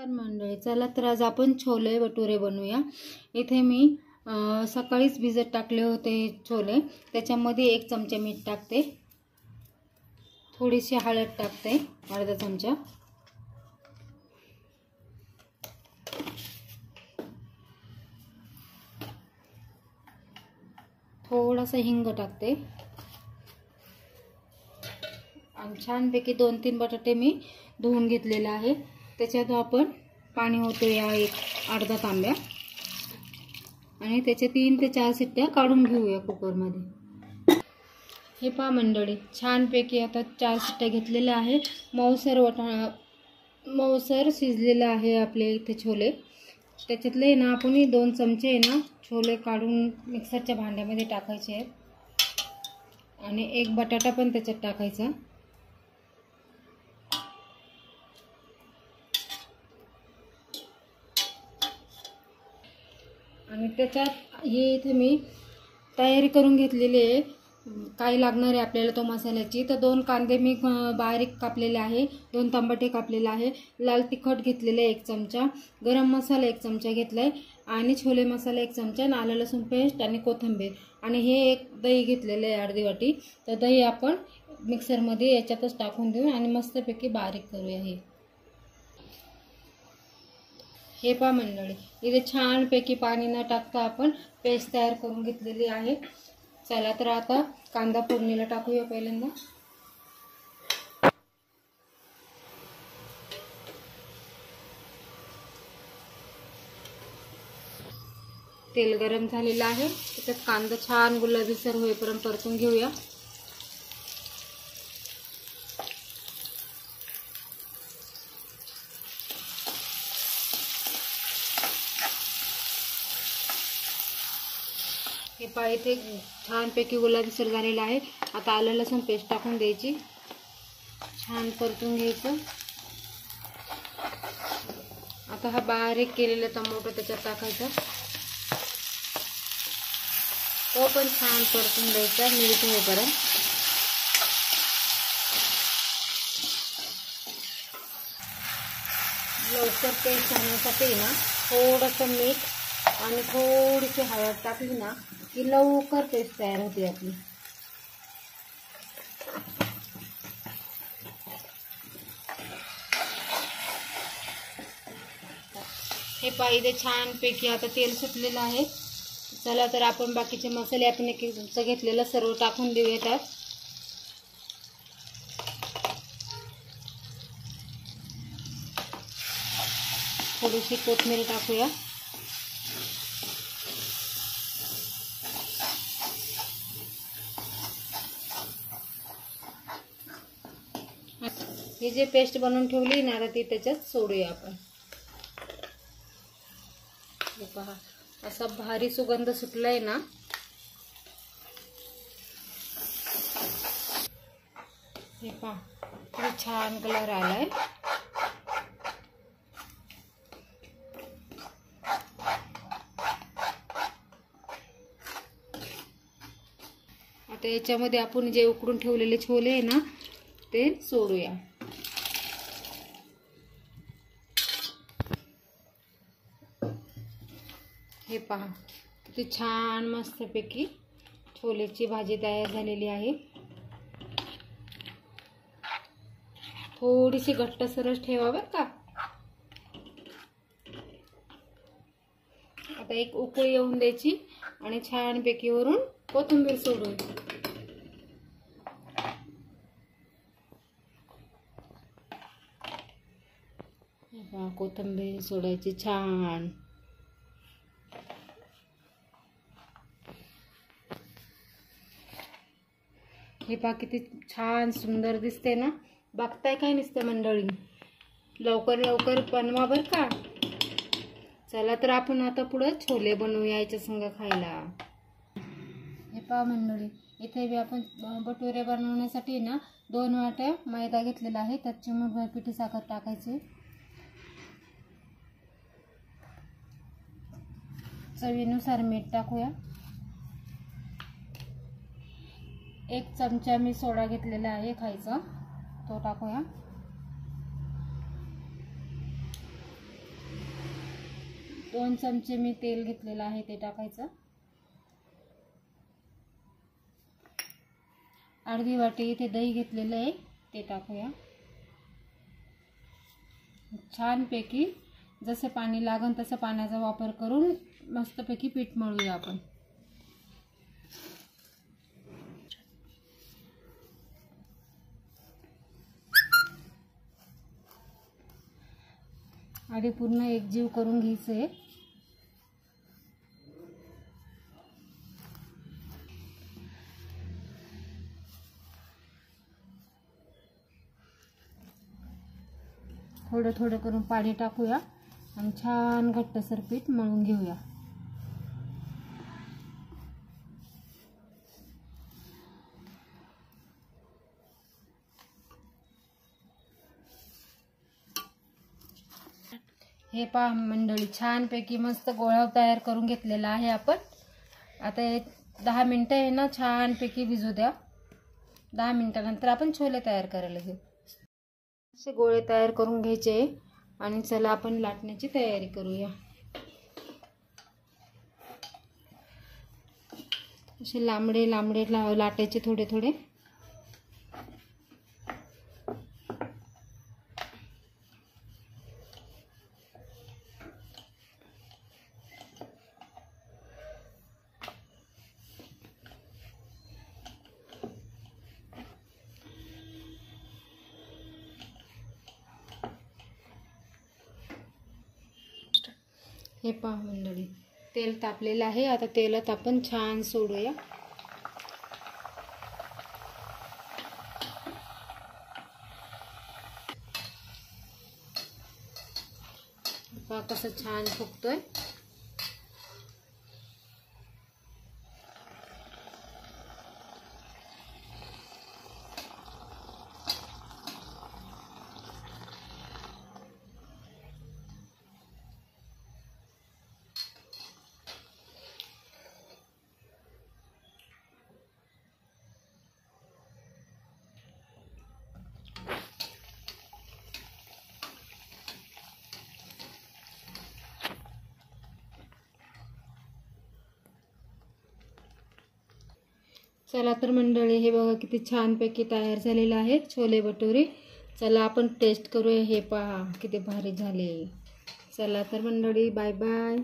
नमस्कार मंडळी, चला तर आज आपण छोले भटुरे बनवूया। इथे मी सकाळीच भिजत टाकले होते छोले। त्याच्यामध्ये 1 चमचा मीठ टाकते, थोडीशी हळद टाकते, अर्धा चमचा, थोडासा हिंग टाकते आणि छानपैकी 2-3 बटाटे मी धुवून घेतलेले आहे। त्याच्यात आपण पाणी ओतूया अर्धा तांब्या आणि त्याचे 3 ते 4 शिट्ट्या काढून घेऊया कुकर मध्ये। हे पहा मंडळी, छानपैकी आता 4 शिट्ट्या घेतलेल्या आहे। मऊसर शिजलेला आहे आपले इथे छोले। त्याच्यातले ना आपण 2 चमचे आहे ना छोले काढून मिक्सरच्या भांड्यामध्ये टाकायचे आहेत आणि 1 बटाटा पण त्याच्यात टाकायचा आणि त्याच्यात हे इथे मी तयारी करून घेतलेली आहे। काय लागणार आहे आपल्याला तो मसाल्याची, तर 2 कांदे मी बारीक कापलेले आहे, 2 टमाटे कापलेले आहे, लाल तिखट घेतलेले 1 चमचा, गरम मसाला 1 चमचा घेतलाय आणि छोले मसाला 1 चमचा, आलं लसूण पेस्ट आणि कोथिंबीर आणि हे 1 दही घेतलेले आहे अर्धी वाटी। तर दही आपण मिक्सर मध्ये याच्यातच टाकून देऊ आणि मस्तपैकी बारीक करूया। हे पहा मंडळी, इथे छानपैकी पाणी न टाकता आपण पेस्ट तयार करून घेतलेली आहे। चला तर आता कांदा फोडणीला टाकूया। पहिल्यांदा तेल गरम झालेलं आहे, त्याच्यात कांदा छान गुलाबीसर होईपर्यंत परतून घेऊया। हे पहा, इथे छानपैकी गुलाबीसर झालेला आहे। आता आलं लसूण पेस्ट टाकून द्यायची, छान परतून घ्यायचं। आता हा बारीक केलेला टोमॅटो त्याच्यात टाकायचा, तो पण छान परतून द्यायचा मिळत होईपर्यंत। लवकर पेस्ट होण्यासाठी ना थोडंसं मीठ आणि थोडीशी हळद टाकली ना की लवकर पेस्ट तयार होते आपली। हे पहा, इथे छानपैकी आता तेल सुटलेलं आहे। चला तर आपण बाकीचे मसाले आपण एक चमचा घेतलेला सर्व टाकून देऊया त्यात। थोडीशी कोथिंबीर टाकूया, ही जे पेस्ट बनवून ठेवली ना ती त्याच्यात सोडूया आपण। हे पहा, असा भारी सुगंध सुटलाय ना। हे पहा, किती छान कलर आलाय। आता याच्यामध्ये आपण जे उकडून ठेवलेले छोले आहे ना ते सोडूया। हे पहा, किती छान मस्तपैकी छोलेची भाजी तयार झालेली आहे। थोडीशी घट्टसरच ठेवा बरं का। आता एक उकळी येऊन द्यायची आणि छानपैकी वरून कोथिंबीर सोडून, कोथिंबीर सोडायची छान। हे पहा, किती छान सुंदर दिसते ना। बघताय काय नुसतं मंडळी, लवकर लवकर बनवा बर का। चला तर आपण आता पुढे छोले बनवूया याच्या संग खायला। हे पहा मंडळी, इथे बी आपण भटुरे बनवण्यासाठी ना 2 वाट्या मैदा घेतलेला आहे, त्यात चिमूटभर पिठी साखर टाकायची, चवीनुसार मीठ टाकूया, 1 चमचा मी सोडा घेतलेला आहे खायचा, तो टाकूया। 2 चमचे मी तेल घेतलेलं आहे ते टाकायचं. अर्धी वाटी इथे दही घेतलेलं आहे ते टाकूया. छानपैकी जसे पाणी लागेल तसं पाण्याचा वापर करून मस्तपैकी पीठ मळूया आपण. आधी पूर्ण एकजीव करून घ्यायचं आहे. थोडं थोडं करून पाणी टाकूया आणि छान घट्टसर पीठ मळून घेऊया. हे पहा मंडळी, छानपैकी मस्त गोळा तयार करून घेतलेला आहे आपण. आता हे 10 मिनटं आहे ना छानपैकी भिजू द्या. 10 मिनटानंतर आपण छोले तयार करायला घेऊ. असे गोळे तयार करून घ्यायचे आणि चला आपण लाटण्याची तयारी करूया. असे लांबडे लांबडे लाटायचे थोडे थोडे. हे पहा मंडळी, तेल तापलेलं आहे. आता तेलात आपण छान सोडूया. पहा कसं छान फुगतोय. चला तर मंडळी, हे बघा किती छानपैकी तयार झालेलं आहे छोले भटुरे. चला आपण टेस्ट करूया. हे पहा किती भारी झाले. चला तर मंडळी, बाय बाय.